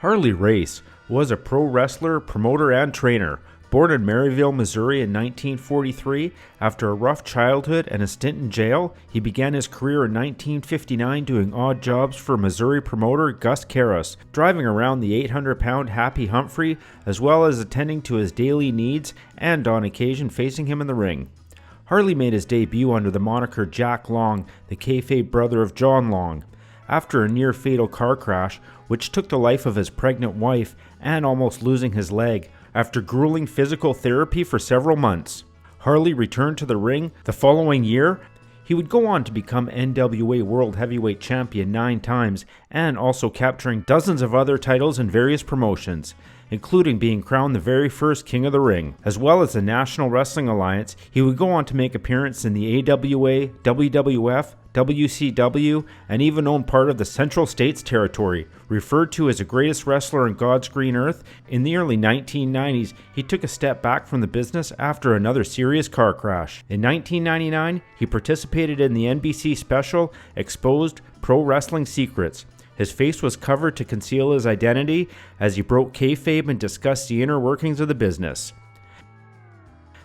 Harley Race was a pro wrestler, promoter, and trainer. Born in Maryville, Missouri in 1943, after a rough childhood and a stint in jail, he began his career in 1959 doing odd jobs for Missouri promoter Gus Karras, driving around the 800-pound Happy Humphrey, as well as attending to his daily needs and, on occasion, facing him in the ring. Harley made his debut under the moniker Jack Long, the kayfabe brother of John Long, after a near-fatal car crash, which took the life of his pregnant wife and almost losing his leg. After grueling physical therapy for several months, Harley returned to the ring the following year. He would go on to become NWA World Heavyweight Champion 9 times and also capturing dozens of other titles in various promotions, including being crowned the very first King of the Ring. As well as the National Wrestling Alliance, he would go on to make appearances in the AWA, WWF, WCW, and even own part of the Central States Territory. Referred to as the greatest wrestler on God's green earth, in the early 1990s, he took a step back from the business after another serious car crash. In 1999, he participated in the NBC special Exposed Pro Wrestling Secrets. His face was covered to conceal his identity as he broke kayfabe and discussed the inner workings of the business.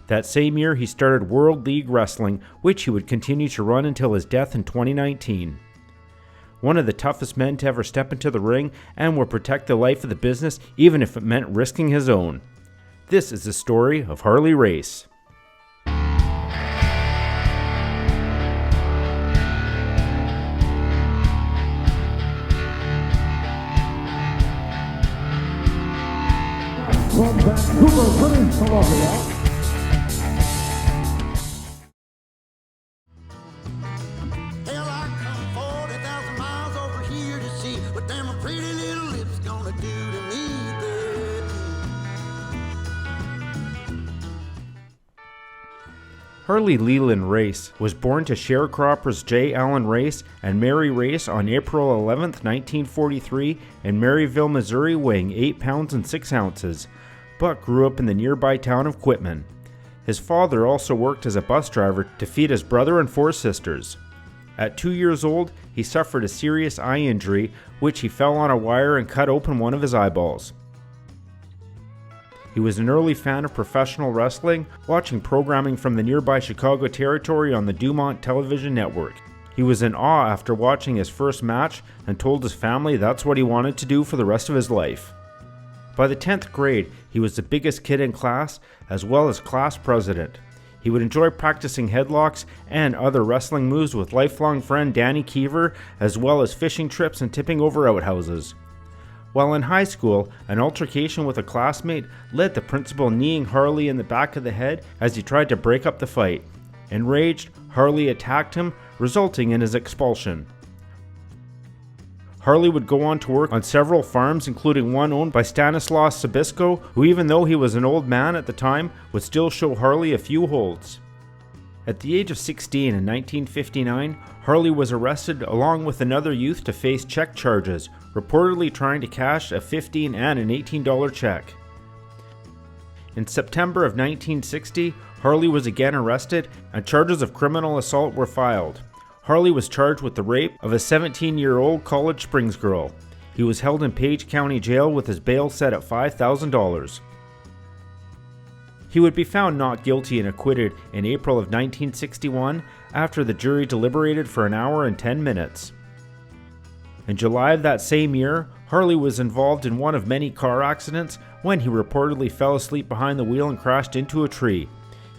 That same year, he started World League Wrestling, which he would continue to run until his death in 2019. One of the toughest men to ever step into the ring and would protect the life of the business, even if it meant risking his own. This is the story of Harley Race. From Vancouver, British Columbia. Harley Leland Race was born to sharecroppers J. Allen Race and Mary Race on April 11, 1943 in Maryville, Missouri, weighing 8 pounds and 6 ounces, but grew up in the nearby town of Quitman. His father also worked as a bus driver to feed his brother and 4 sisters. At 2 years old, he suffered a serious eye injury, which he fell on a wire and cut open one of his eyeballs. He was an early fan of professional wrestling, watching programming from the nearby Chicago territory on the Dumont television network. He was in awe after watching his first match and told his family that's what he wanted to do for the rest of his life. By the 10th grade, he was the biggest kid in class, as well as class president. He would enjoy practicing headlocks and other wrestling moves with lifelong friend Danny Keever, as well as fishing trips and tipping over outhouses. While in high school, an altercation with a classmate led the principal kneeing Harley in the back of the head as he tried to break up the fight. Enraged, Harley attacked him, resulting in his expulsion. Harley would go on to work on several farms, including one owned by Stanislaus Sabisco, who, even though he was an old man at the time, would still show Harley a few holds. At the age of 16 in 1959, Harley was arrested along with another youth to face check charges, reportedly trying to cash a $15 and an $18 check. In September of 1960, Harley was again arrested and charges of criminal assault were filed. Harley was charged with the rape of a 17-year-old College Springs girl. He was held in Page County Jail with his bail set at $5,000. He would be found not guilty and acquitted in April of 1961 after the jury deliberated for an hour and 10 minutes. In July of that same year, Harley was involved in one of many car accidents when he reportedly fell asleep behind the wheel and crashed into a tree.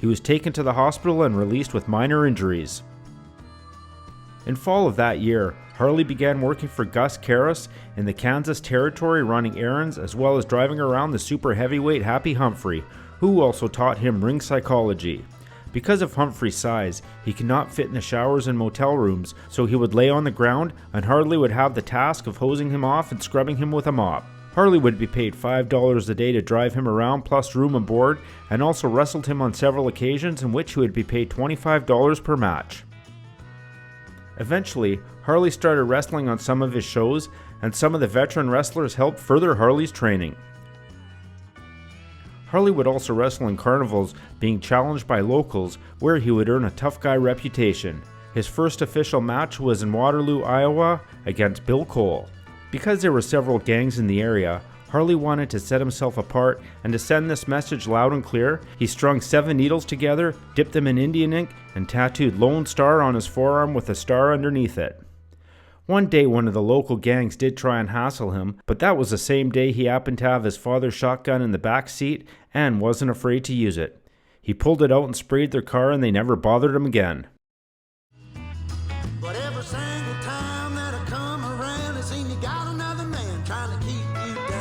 He was taken to the hospital and released with minor injuries. In fall of that year, Harley began working for Gus Karras in the Kansas Territory, running errands as well as driving around the super heavyweight Happy Humphrey, who also taught him ring psychology. Because of Humphrey's size, he could not fit in the showers and motel rooms, so he would lay on the ground and Harley would have the task of hosing him off and scrubbing him with a mop. Harley would be paid $5 a day to drive him around plus room and board, and also wrestled him on several occasions in which he would be paid $25 per match. Eventually, Harley started wrestling on some of his shows, and some of the veteran wrestlers helped further Harley's training. Harley would also wrestle in carnivals, being challenged by locals, where he would earn a tough guy reputation. His first official match was in Waterloo, Iowa, against Bill Cole. Because there were several gangs in the area, Harley wanted to set himself apart, and to send this message loud and clear, he strung 7 needles together, dipped them in Indian ink, and tattooed Lone Star on his forearm with a star underneath it. One day one of the local gangs did try and hassle him, but that was the same day he happened to have his father's shotgun in the back seat and wasn't afraid to use it. He pulled it out and sprayed their car, and they never bothered him again. But every single time that I come around, it seems you got another man trying to keep you down.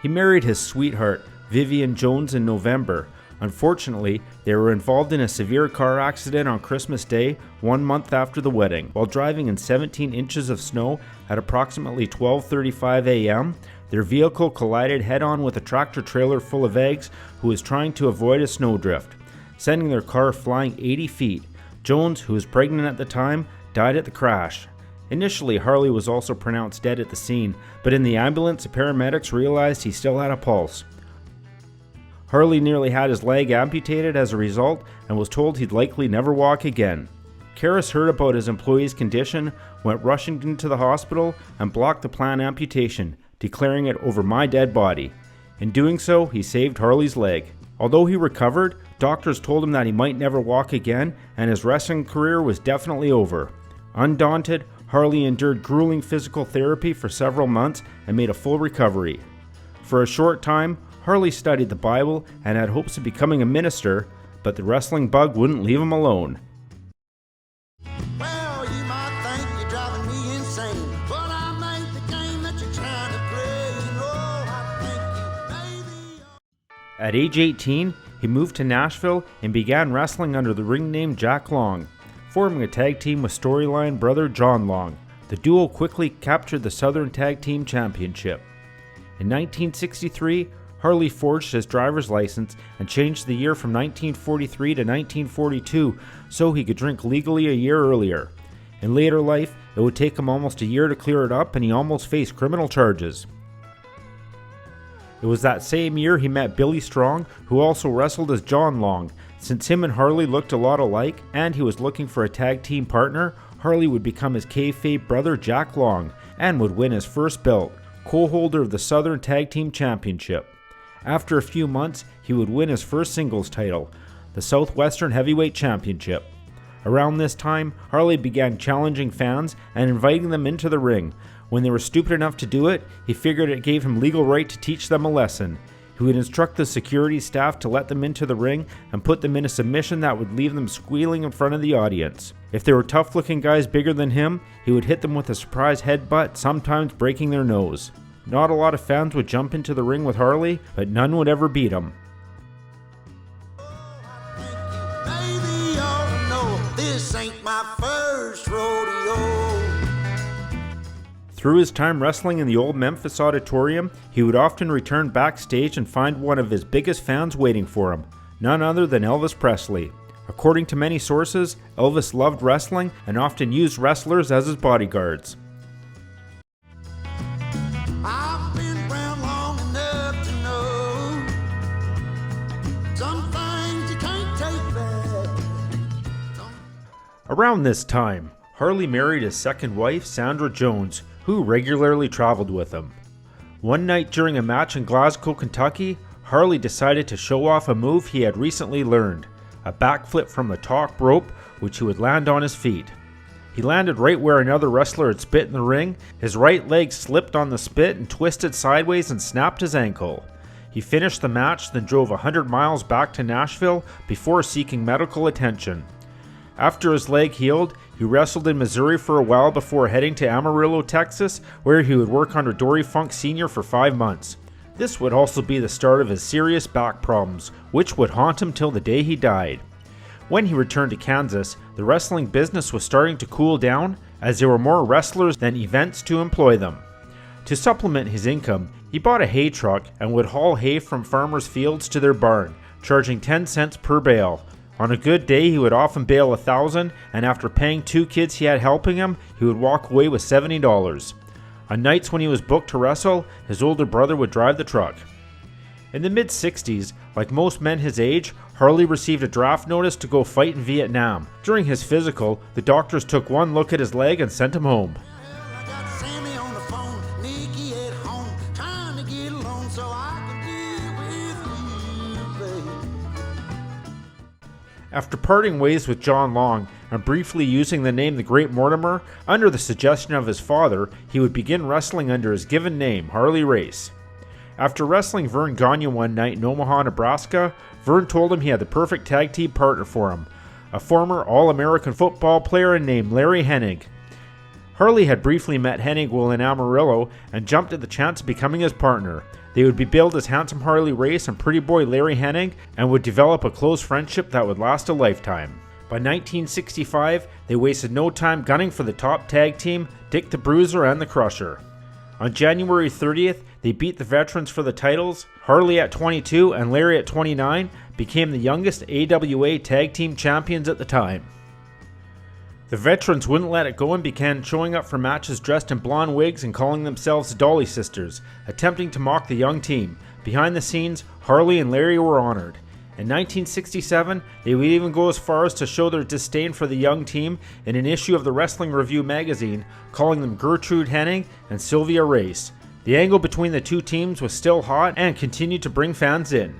He married his sweetheart, Vivian Jones, in November. Unfortunately, they were involved in a severe car accident on Christmas Day, 1 month after the wedding. While driving in 17 inches of snow at approximately 12:35 a.m., their vehicle collided head-on with a tractor-trailer full of eggs who was trying to avoid a snowdrift, sending their car flying 80 feet. Jones, who was pregnant at the time, died at the crash. Initially, Harley was also pronounced dead at the scene, but in the ambulance, the paramedics realized he still had a pulse. Harley nearly had his leg amputated as a result and was told he'd likely never walk again. Karras heard about his employee's condition, went rushing into the hospital, and blocked the planned amputation, declaring it over my dead body. In doing so, he saved Harley's leg. Although he recovered, doctors told him that he might never walk again and his wrestling career was definitely over. Undaunted, Harley endured grueling physical therapy for several months and made a full recovery. For a short time, Harley studied the Bible and had hopes of becoming a minister, but the wrestling bug wouldn't leave him alone. Well, you might think you're driving me insane, but I made the game that you're trying to play. You know, I think you maybe. At age 18, he moved to Nashville and began wrestling under the ring name Jack Long, forming a tag team with storyline brother John Long. The duo quickly captured the Southern Tag Team Championship. In 1963, Harley forged his driver's license and changed the year from 1943 to 1942 so he could drink legally a year earlier. In later life, it would take him almost a year to clear it up and he almost faced criminal charges. It was that same year he met Billy Strong, who also wrestled as John Long. Since him and Harley looked a lot alike and he was looking for a tag team partner, Harley would become his kayfabe brother Jack Long and would win his first belt, co-holder of the Southern Tag Team Championship. After a few months, he would win his first singles title, the Southwestern Heavyweight Championship. Around this time, Harley began challenging fans and inviting them into the ring. When they were stupid enough to do it, he figured it gave him legal right to teach them a lesson. He would instruct the security staff to let them into the ring and put them in a submission that would leave them squealing in front of the audience. If they were tough-looking guys bigger than him, he would hit them with a surprise headbutt, sometimes breaking their nose. Not a lot of fans would jump into the ring with Harley, but none would ever beat him. Baby, you ought to know this ain't my first rodeo. Through his time wrestling in the old Memphis Auditorium, he would often return backstage and find one of his biggest fans waiting for him, none other than Elvis Presley. According to many sources, Elvis loved wrestling and often used wrestlers as his bodyguards. I've been around long enough to know some things you can't take back. Around this time, Harley married his second wife, Sandra Jones, who regularly traveled with him. One night during a match in Glasgow, Kentucky, Harley decided to show off a move he had recently learned, a backflip from the top rope, which he would land on his feet. He landed right where another wrestler had spit in the ring. His right leg slipped on the spit and twisted sideways and snapped his ankle. He finished the match, then drove 100 miles back to Nashville before seeking medical attention. After his leg healed, he wrestled in Missouri for a while before heading to Amarillo, Texas, where he would work under Dory Funk Sr. for 5 months. This would also be the start of his serious back problems, which would haunt him till the day he died. When he returned to Kansas, the wrestling business was starting to cool down as there were more wrestlers than events to employ them. To supplement his income, he bought a hay truck and would haul hay from farmers' fields to their barn, charging 10 cents per bale. On a good day, he would often bale 1,000, and after paying 2 kids he had helping him, he would walk away with $70. On nights when he was booked to wrestle, his older brother would drive the truck. In the mid-60s, like most men his age, Harley received a draft notice to go fight in Vietnam. During his physical, the doctors took one look at his leg and sent him home. I got Sammy on the phone, Nikki at home, trying to get along so I can be with you, babe. After parting ways with John Long and briefly using the name the Great Mortimer, under the suggestion of his father, he would begin wrestling under his given name, Harley Race. After wrestling Vern Gagne one night in Omaha, Nebraska, Vern told him he had the perfect tag team partner for him, a former All-American football player named Larry Hennig. Harley had briefly met Hennig while in Amarillo and jumped at the chance of becoming his partner. They would be billed as Handsome Harley Race and Pretty Boy Larry Hennig and would develop a close friendship that would last a lifetime. By 1965, they wasted no time gunning for the top tag team, Dick the Bruiser and the Crusher. On January 30th, they beat the veterans for the titles. Harley at 22 and Larry at 29 became the youngest AWA tag team champions at the time. The veterans wouldn't let it go and began showing up for matches dressed in blonde wigs and calling themselves the Dolly Sisters, attempting to mock the young team. Behind the scenes, Harley and Larry were honored. In 1967, they would even go as far as to show their disdain for the young team in an issue of the Wrestling Review magazine, calling them Gertrude Hennig and Sylvia Race. The angle between the two teams was still hot and continued to bring fans in.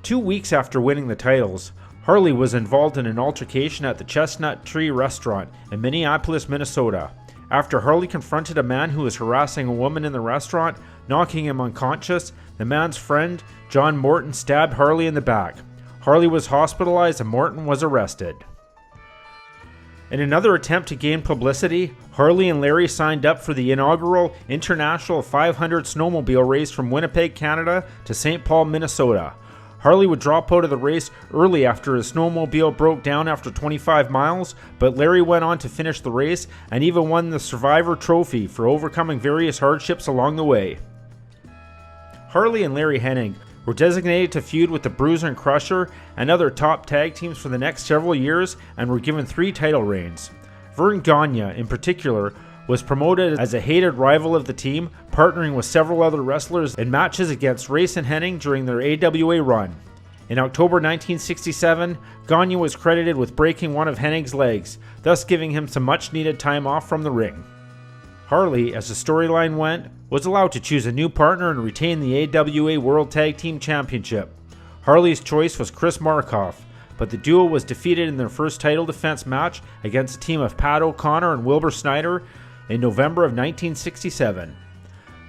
2 weeks after winning the titles, Harley was involved in an altercation at the Chestnut Tree restaurant in Minneapolis, Minnesota. After Harley confronted a man who was harassing a woman in the restaurant, knocking him unconscious, the man's friend, John Morton, stabbed Harley in the back. Harley was hospitalized and Morton was arrested. In another attempt to gain publicity, Harley and Larry signed up for the inaugural International 500 snowmobile race from Winnipeg, Canada to St. Paul, Minnesota. Harley would drop out of the race early after his snowmobile broke down after 25 miles, but Larry went on to finish the race and even won the Survivor Trophy for overcoming various hardships along the way. Harley and Larry Hennig were designated to feud with the Bruiser and Crusher and other top tag teams for the next several years and were given 3 title reigns. Vern Gagne, in particular, was promoted as a hated rival of the team, partnering with several other wrestlers in matches against Race and Hennig during their AWA run. In October 1967, Gagne was credited with breaking one of Hennig's legs, thus giving him some much-needed time off from the ring. Harley, as the storyline went, was allowed to choose a new partner and retain the AWA World Tag Team Championship. Harley's choice was Chris Markoff, but the duo was defeated in their first title defense match against a team of Pat O'Connor and Wilbur Snyder in November of 1967.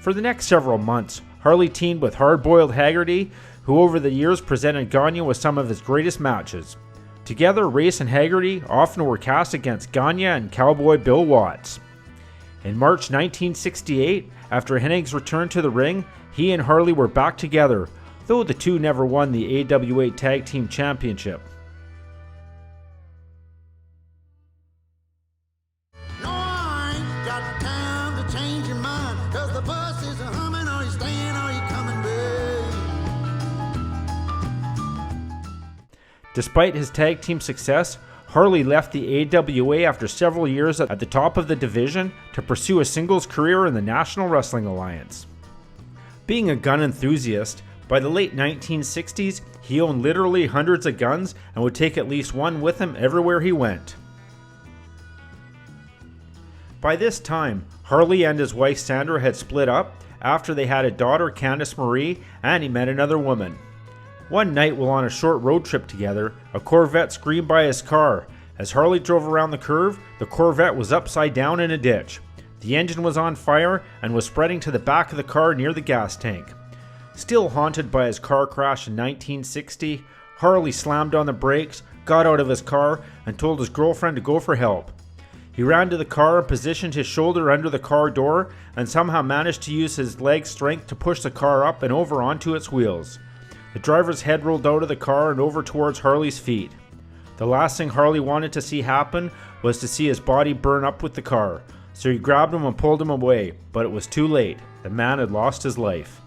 For the next several months, Harley teamed with Hard-Boiled Haggerty, who over the years presented Gagne with some of his greatest matches. Together, Race and Haggerty often were cast against Gagne and Cowboy Bill Watts. In March 1968, after Hennig's return to the ring, he and Harley were back together, though the two never won the AWA Tag Team Championship. No, I ain't got time to change your mind, 'cause the bus is a-humming. Are you staying, are you coming back? Despite his tag team success, Harley left the AWA after several years at the top of the division to pursue a singles career in the National Wrestling Alliance. Being a gun enthusiast, by the late 1960s, he owned literally hundreds of guns and would take at least one with him everywhere he went. By this time, Harley and his wife Sandra had split up after they had a daughter, Candice Marie, and he met another woman. One night while on a short road trip together, a Corvette screamed by his car. As Harley drove around the curve, the Corvette was upside down in a ditch. The engine was on fire and was spreading to the back of the car near the gas tank. Still haunted by his car crash in 1960, Harley slammed on the brakes, got out of his car, and told his girlfriend to go for help. He ran to the car and positioned his shoulder under the car door and somehow managed to use his leg strength to push the car up and over onto its wheels. The driver's head rolled out of the car and over towards Harley's feet. The last thing Harley wanted to see happen was to see his body burn up with the car, so he grabbed him and pulled him away, but it was too late. The man had lost his life.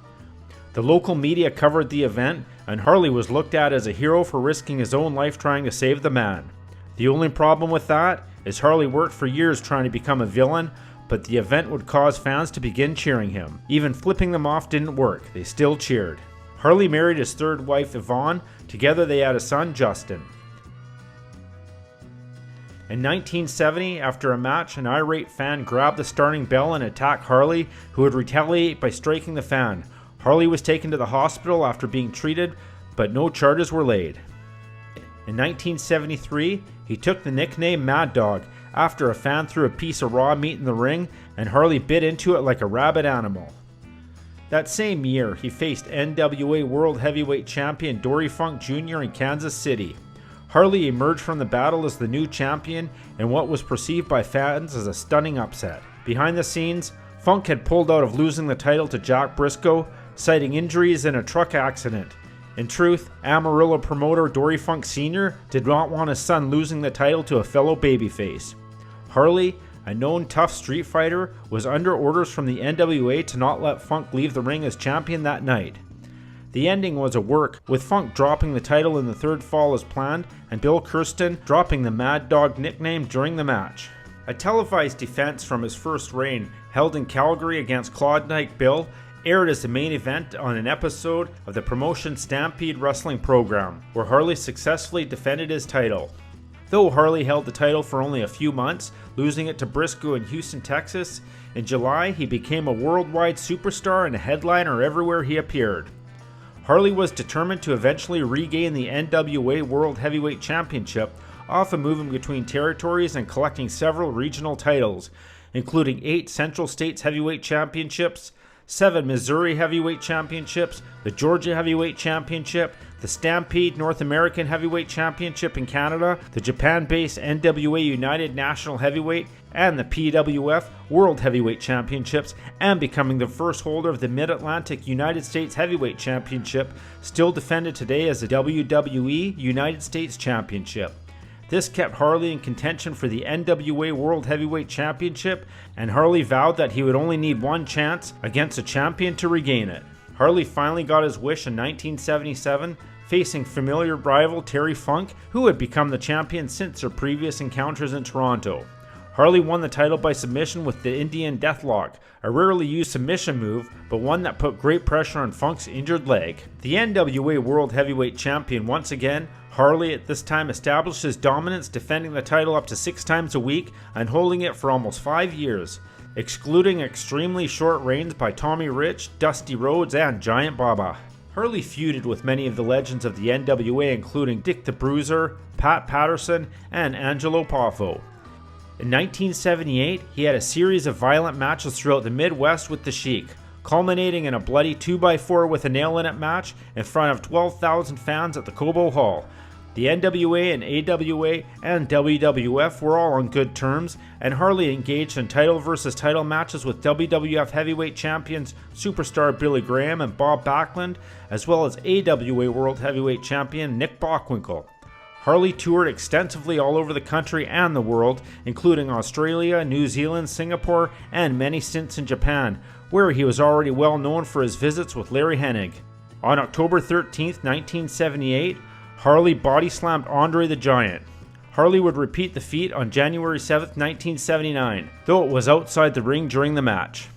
The local media covered the event, and Harley was looked at as a hero for risking his own life trying to save the man. The only problem with that is Harley worked for years trying to become a villain, but the event would cause fans to begin cheering him. Even flipping them off didn't work, they still cheered. Harley married his third wife, Yvonne. Together they had a son, Justin. In 1970, after a match, an irate fan grabbed the starting bell and attacked Harley, who would retaliate by striking the fan. Harley was taken to the hospital after being treated, but no charges were laid. In 1973, he took the nickname Mad Dog after a fan threw a piece of raw meat in the ring and Harley bit into it like a rabid animal. That same year, he faced NWA World Heavyweight Champion Dory Funk Jr. in Kansas City. Harley emerged from the battle as the new champion in what was perceived by fans as a stunning upset. Behind the scenes, Funk had pulled out of losing the title to Jack Briscoe, citing injuries in a truck accident. In truth, Amarillo promoter Dory Funk Sr. did not want his son losing the title to a fellow babyface. Harley, a known tough street fighter, was under orders from the NWA to not let Funk leave the ring as champion that night. The ending was a work, with Funk dropping the title in the third fall as planned and Bill Kirsten dropping the Mad Dog nickname during the match. A televised defense from his first reign, held in Calgary against Klondike Bill, aired as the main event on an episode of the promotion's Stampede Wrestling program, where Harley successfully defended his title. Though Harley held the title for only a few months, losing it to Briscoe in Houston, Texas, in July he became a worldwide superstar and a headliner everywhere he appeared. Harley was determined to eventually regain the NWA World Heavyweight Championship, often moving between territories and collecting several regional titles, including 8 Central States Heavyweight Championships, 7 Missouri Heavyweight Championships, the Georgia Heavyweight Championship, the Stampede North American Heavyweight Championship in Canada, the Japan-based NWA United National Heavyweight, and the PWF World Heavyweight Championships, and becoming the first holder of the Mid-Atlantic United States Heavyweight Championship, still defended today as the WWE United States Championship. This kept Harley in contention for the NWA World Heavyweight Championship, and Harley vowed that he would only need one chance against a champion to regain it. Harley finally got his wish in 1977, facing familiar rival Terry Funk, who had become the champion since their previous encounters in Toronto. Harley won the title by submission with the Indian Deathlock, a rarely used submission move, but one that put great pressure on Funk's injured leg. The NWA World Heavyweight Champion once again, Harley at this time established his dominance, defending the title up to 6 times a week and holding it for almost 5 years, excluding extremely short reigns by Tommy Rich, Dusty Rhodes, and Giant Baba. Harley feuded with many of the legends of the NWA, including Dick the Bruiser, Pat Patterson, and Angelo Poffo. In 1978, he had a series of violent matches throughout the Midwest with the Sheik, culminating in a bloody 2x4 with a nail in it match in front of 12,000 fans at the Cobo Hall. The NWA and AWA and WWF were all on good terms, and Harley engaged in title versus title matches with WWF Heavyweight Champions Superstar Billy Graham and Bob Backlund, as well as AWA World Heavyweight Champion Nick Bockwinkel. Harley toured extensively all over the country and the world, including Australia, New Zealand, Singapore, and many stints in Japan, where he was already well known for his visits with Larry Hennig. On October 13, 1978, Harley body slammed Andre the Giant. Harley would repeat the feat on January 7, 1979, though it was outside the ring during the match.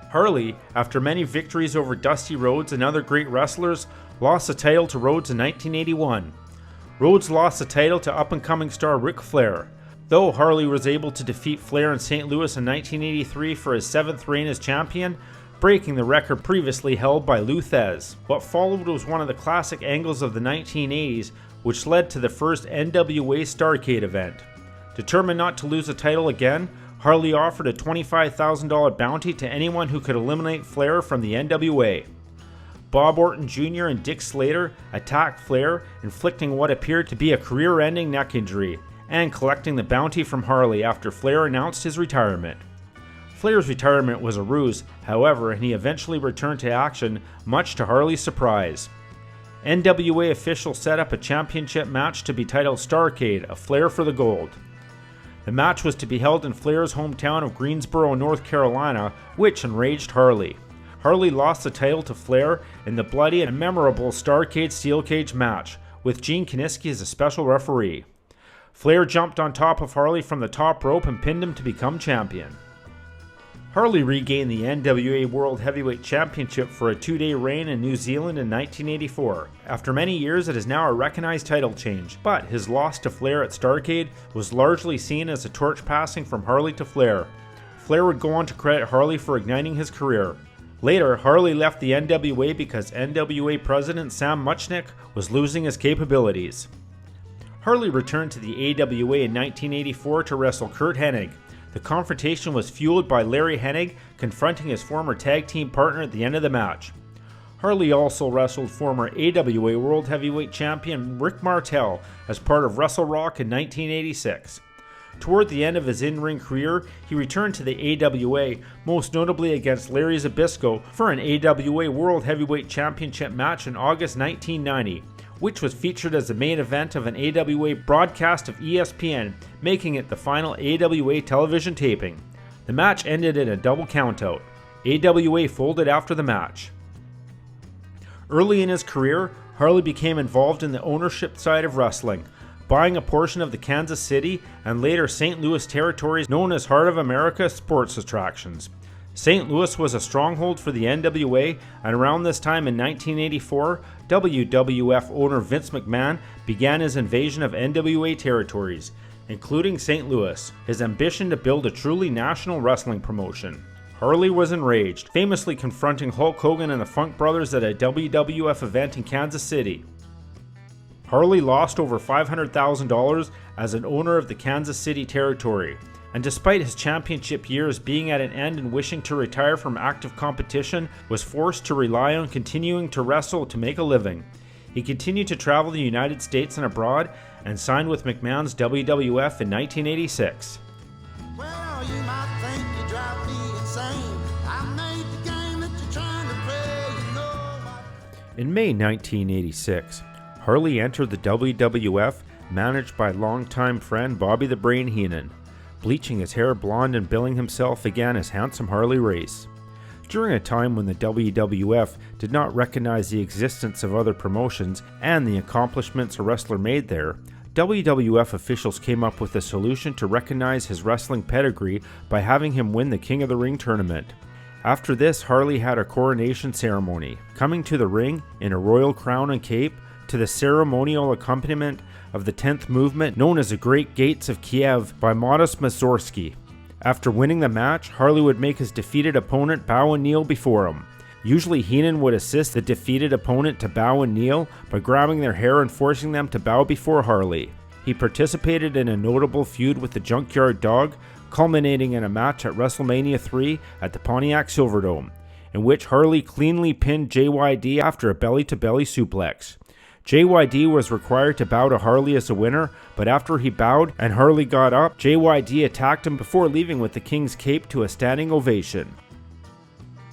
Harley, after many victories over Dusty Rhodes and other great wrestlers, lost the title to Rhodes in 1981. Rhodes lost the title to up-and-coming star Ric Flair, though Harley was able to defeat Flair in St. Louis in 1983 for his 7th reign as champion, breaking the record previously held by Lou Thesz. What followed was one of the classic angles of the 1980s, which led to the first NWA Starrcade event. Determined not to lose the title again, Harley offered a $25,000 bounty to anyone who could eliminate Flair from the NWA. Bob Orton Jr. and Dick Slater attacked Flair, inflicting what appeared to be a career-ending neck injury, and collecting the bounty from Harley after Flair announced his retirement. Flair's retirement was a ruse, however, and he eventually returned to action, much to Harley's surprise. NWA officials set up a championship match to be titled Starrcade, a Flair for the Gold. The match was to be held in Flair's hometown of Greensboro, North Carolina, which enraged Harley. Harley lost the title to Flair in the bloody and memorable Starrcade Steel Cage match, with Gene Kiniski as a special referee. Flair jumped on top of Harley from the top rope and pinned him to become champion. Harley regained the NWA World Heavyweight Championship for a 2-day reign in New Zealand in 1984. After many years, it is now a recognized title change, but his loss to Flair at Starrcade was largely seen as a torch passing from Harley to Flair. Flair would go on to credit Harley for igniting his career. Later, Harley left the NWA because NWA President Sam Muchnick was losing his capabilities. Harley returned to the AWA in 1984 to wrestle Curt Hennig. The confrontation was fueled by Larry Hennig confronting his former tag team partner at the end of the match. Harley also wrestled former AWA World Heavyweight Champion Rick Martel as part of Wrestle Rock in 1986. Toward the end of his in-ring career, he returned to the AWA, most notably against Larry Zbyszko for an AWA World Heavyweight Championship match in August 1990. Which was featured as the main event of an AWA broadcast of ESPN, making it the final AWA television taping. The match ended in a double countout. AWA folded after the match. Early in his career, Harley became involved in the ownership side of wrestling, buying a portion of the Kansas City and later St. Louis territories known as Heart of America sports attractions. St. Louis was a stronghold for the NWA, and around this time in 1984, WWF owner Vince McMahon began his invasion of NWA territories, including St. Louis, his ambition to build a truly national wrestling promotion. Harley was enraged, famously confronting Hulk Hogan and the Funk Brothers at a WWF event in Kansas City. Harley lost over $500,000 as an owner of the Kansas City territory. And despite his championship years being at an end and wishing to retire from active competition, was forced to rely on continuing to wrestle to make a living. He continued to travel the United States and abroad and signed with McMahon's WWF in 1986. Well, you might think you drive me insane. I made the game that you're trying to play, you know. In May 1986, Harley entered the WWF, managed by longtime friend Bobby the Brain Heenan, bleaching his hair blonde and billing himself again as Handsome Harley Race. During a time when the WWF did not recognize the existence of other promotions and the accomplishments a wrestler made there, WWF officials came up with a solution to recognize his wrestling pedigree by having him win the King of the Ring tournament. After this, Harley had a coronation ceremony, coming to the ring in a royal crown and cape to the ceremonial accompaniment of the 10th movement known as the Great Gates of Kiev by Modest Mussorgsky. After winning the match, Harley would make his defeated opponent bow and kneel before him. Usually Heenan would assist the defeated opponent to bow and kneel by grabbing their hair and forcing them to bow before Harley. He participated in a notable feud with the Junkyard Dog, culminating in a match at WrestleMania 3 at the Pontiac Silverdome, in which Harley cleanly pinned JYD after a belly-to-belly suplex. JYD was required to bow to Harley as a winner, but after he bowed and Harley got up, JYD attacked him before leaving with the King's cape to a standing ovation.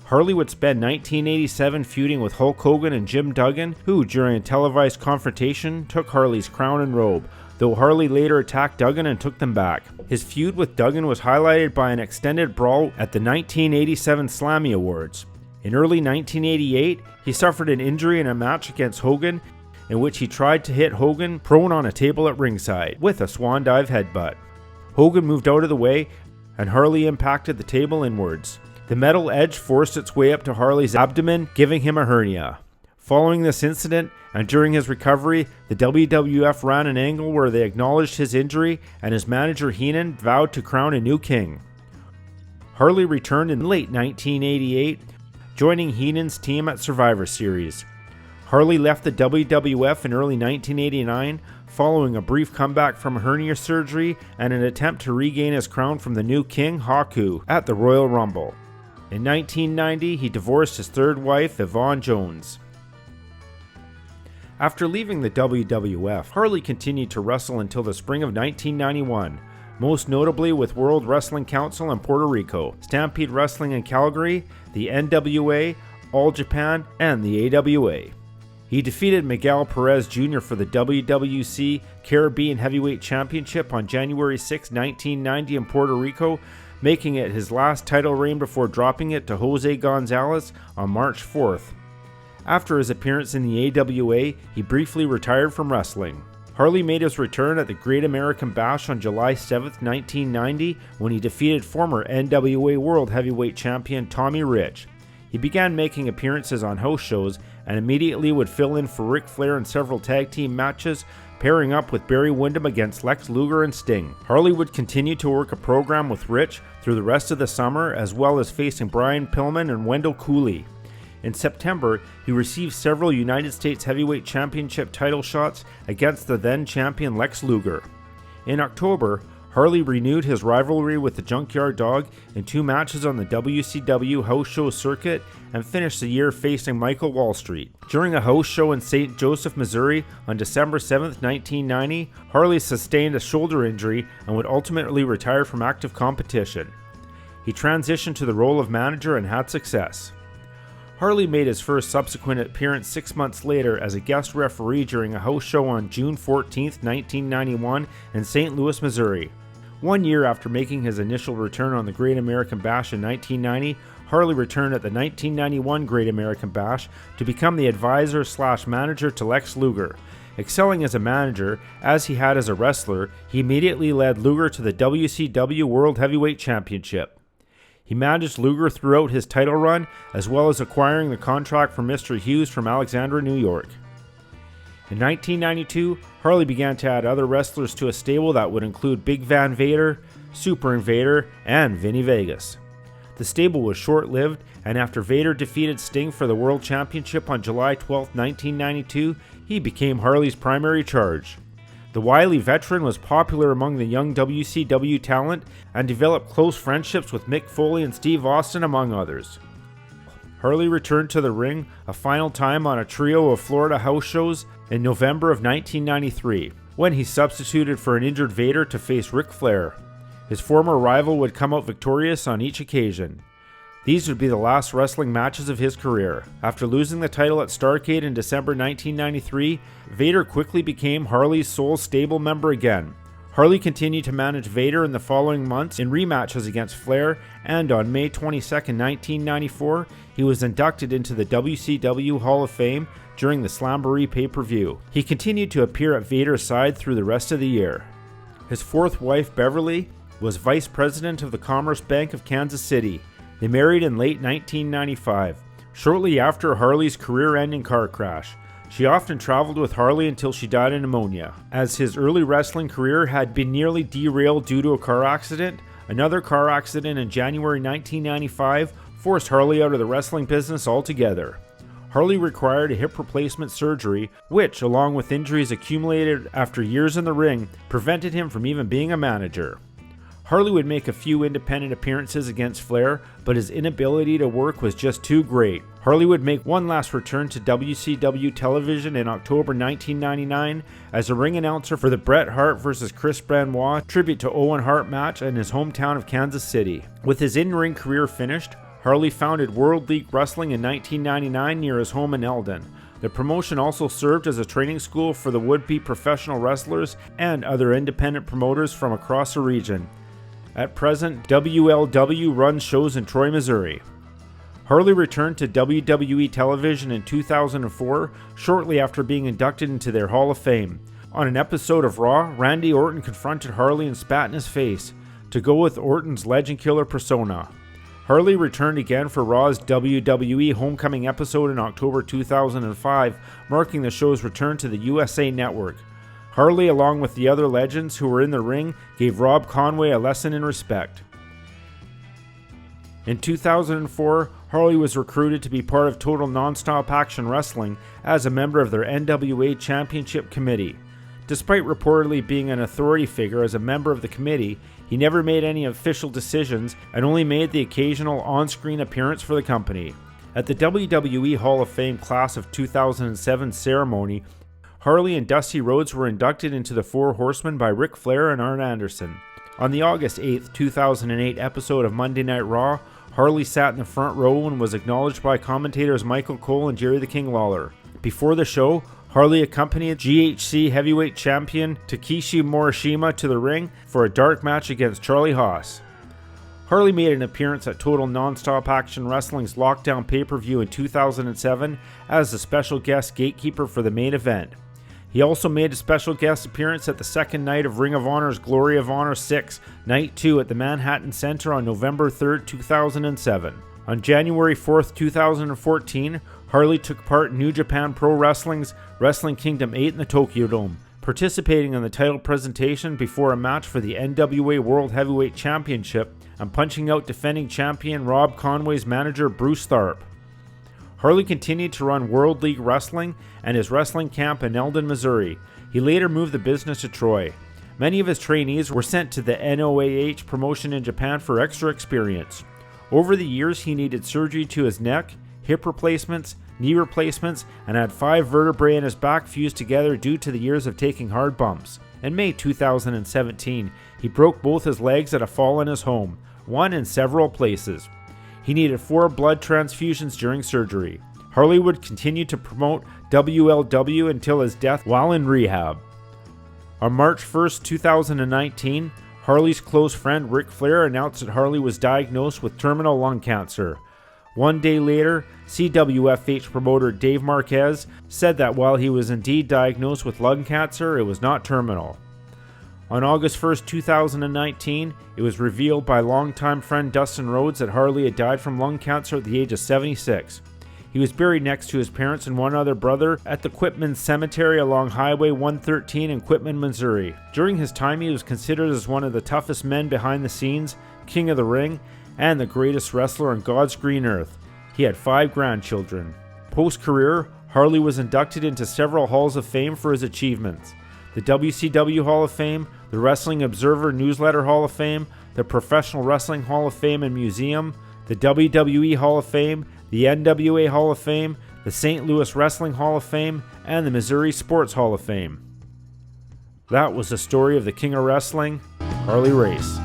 Harley would spend 1987 feuding with Hulk Hogan and Jim Duggan, who, during a televised confrontation, took Harley's crown and robe, though Harley later attacked Duggan and took them back. His feud with Duggan was highlighted by an extended brawl at the 1987 Slammy Awards. In early 1988, he suffered an injury in a match against Hogan, in which he tried to hit Hogan prone on a table at ringside with a swan dive headbutt. Hogan moved out of the way and Harley impacted the table inwards. The metal edge forced its way up to Harley's abdomen, giving him a hernia. Following this incident and during his recovery, the WWF ran an angle where they acknowledged his injury and his manager Heenan vowed to crown a new king. Harley returned in late 1988, joining Heenan's team at Survivor Series. Harley left the WWF in early 1989, following a brief comeback from hernia surgery and an attempt to regain his crown from the new king, Haku, at the Royal Rumble. In 1990, he divorced his third wife, Yvonne Jones. After leaving the WWF, Harley continued to wrestle until the spring of 1991, most notably with World Wrestling Council in Puerto Rico, Stampede Wrestling in Calgary, the NWA, All Japan, and the AWA. He defeated Miguel Perez Jr. for the WWC Caribbean Heavyweight Championship on January 6, 1990 in Puerto Rico, making it his last title reign before dropping it to Jose Gonzalez on March 4th. After his appearance in the AWA, he briefly retired from wrestling. Harley made his return at the Great American Bash on July 7, 1990, when he defeated former NWA World Heavyweight Champion Tommy Rich. He began making appearances on house shows and immediately would fill in for Ric Flair in several tag team matches, pairing up with Barry Windham against Lex Luger and Sting. Harley would continue to work a program with Rich through the rest of the summer, as well as facing Brian Pillman and Wendell Cooley. In September, he received several United States Heavyweight Championship title shots against the then champion Lex Luger. In October, Harley renewed his rivalry with the Junkyard Dog in 2 matches on the WCW house show circuit and finished the year facing Michael Wallstreet. During a house show in St. Joseph, Missouri on December 7, 1990, Harley sustained a shoulder injury and would ultimately retire from active competition. He transitioned to the role of manager and had success. Harley made his first subsequent appearance 6 months later as a guest referee during a house show on June 14, 1991 in St. Louis, Missouri. 1 year after making his initial return on the Great American Bash in 1990, Harley returned at the 1991 Great American Bash to become the advisor/manager to Lex Luger. Excelling as a manager, as he had as a wrestler, he immediately led Luger to the WCW World Heavyweight Championship. He managed Luger throughout his title run, as well as acquiring the contract for Mr. Hughes from Alexandria, New York. In 1992, Harley began to add other wrestlers to a stable that would include Big Van Vader, Super Invader, and Vinny Vegas. The stable was short-lived, and after Vader defeated Sting for the World Championship on July 12, 1992, he became Harley's primary charge. The wily veteran was popular among the young WCW talent and developed close friendships with Mick Foley and Steve Austin, among others. Harley returned to the ring a final time on a trio of Florida house shows in November of 1993, when he substituted for an injured Vader to face Ric Flair. His former rival would come out victorious on each occasion. These would be the last wrestling matches of his career. After losing the title at Starrcade in December 1993, Vader quickly became Harley's sole stable member again. Harley continued to manage Vader in the following months in rematches against Flair, and on May 22, 1994, he was inducted into the WCW Hall of Fame during the Slamboree pay-per-view. He continued to appear at Vader's side through the rest of the year. His fourth wife, Beverly, was vice president of the Commerce Bank of Kansas City. They married in late 1995, shortly after Harley's career-ending car crash. She often traveled with Harley until she died of pneumonia. As his early wrestling career had been nearly derailed due to a car accident, another car accident in January 1995 forced Harley out of the wrestling business altogether. Harley required a hip replacement surgery, which, along with injuries accumulated after years in the ring, prevented him from even being a manager. Harley would make a few independent appearances against Flair, but his inability to work was just too great. Harley would make one last return to WCW television in October 1999 as a ring announcer for the Bret Hart vs. Chris Benoit tribute to Owen Hart match in his hometown of Kansas City. With his in-ring career finished, Harley founded World League Wrestling in 1999 near his home in Eldon. The promotion also served as a training school for the would-be professional wrestlers and other independent promoters from across the region. At present, WLW runs shows in Troy, Missouri. Harley returned to WWE television in 2004, shortly after being inducted into their Hall of Fame. On an episode of Raw, Randy Orton confronted Harley and spat in his face, to go with Orton's legend killer persona. Harley returned again for Raw's WWE Homecoming episode in October 2005, marking the show's return to the USA Network. Harley, along with the other legends who were in the ring, gave Rob Conway a lesson in respect. In 2004, Harley was recruited to be part of Total Nonstop Action Wrestling as a member of their NWA Championship Committee. Despite reportedly being an authority figure as a member of the committee, he never made any official decisions and only made the occasional on-screen appearance for the company. At the WWE Hall of Fame Class of 2007 ceremony, Harley and Dusty Rhodes were inducted into the Four Horsemen by Ric Flair and Arn Anderson. On the August 8, 2008 episode of Monday Night Raw, Harley sat in the front row and was acknowledged by commentators Michael Cole and Jerry the King Lawler. Before the show, Harley accompanied GHC heavyweight champion Takeshi Morishima to the ring for a dark match against Charlie Haas. Harley made an appearance at Total Nonstop Action Wrestling's Lockdown pay-per-view in 2007 as a special guest gatekeeper for the main event. He also made a special guest appearance at the second night of Ring of Honor's Glory of Honor 6, Night 2 at the Manhattan Center on November 3, 2007. On January 4, 2014, Harley took part in New Japan Pro Wrestling's Wrestling Kingdom 8 in the Tokyo Dome, participating in the title presentation before a match for the NWA World Heavyweight Championship and punching out defending champion Rob Conway's manager Bruce Tharp. Harley continued to run World League Wrestling and his wrestling camp in Eldon, Missouri. He later moved the business to Troy. Many of his trainees were sent to the NOAH promotion in Japan for extra experience. Over the years, he needed surgery to his neck, hip replacements, knee replacements, and had 5 vertebrae in his back fused together due to the years of taking hard bumps. In May 2017, he broke both his legs at a fall in his home, one in several places. He needed 4 blood transfusions during surgery. Harley would continue to promote WLW until his death while in rehab. On March 1, 2019, Harley's close friend Ric Flair announced that Harley was diagnosed with terminal lung cancer. One day later, CWFH promoter Dave Marquez said that while he was indeed diagnosed with lung cancer, it was not terminal. On August 1, 2019, it was revealed by longtime friend Dustin Rhodes that Harley had died from lung cancer at the age of 76. He was buried next to his parents and one other brother at the Quitman Cemetery along Highway 113 in Quitman, Missouri. During his time, he was considered as one of the toughest men behind the scenes, king of the ring, and the greatest wrestler on God's green earth. He had 5 grandchildren. Post-career, Harley was inducted into several halls of fame for his achievements: the WCW Hall of Fame, the Wrestling Observer Newsletter Hall of Fame, the Professional Wrestling Hall of Fame and Museum, the WWE Hall of Fame, the NWA Hall of Fame, the St. Louis Wrestling Hall of Fame, and the Missouri Sports Hall of Fame. That was the story of the King of Wrestling, Harley Race.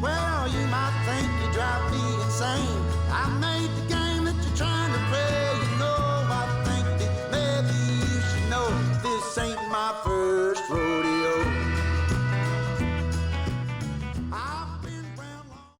Well, you might think you drive me insane. I may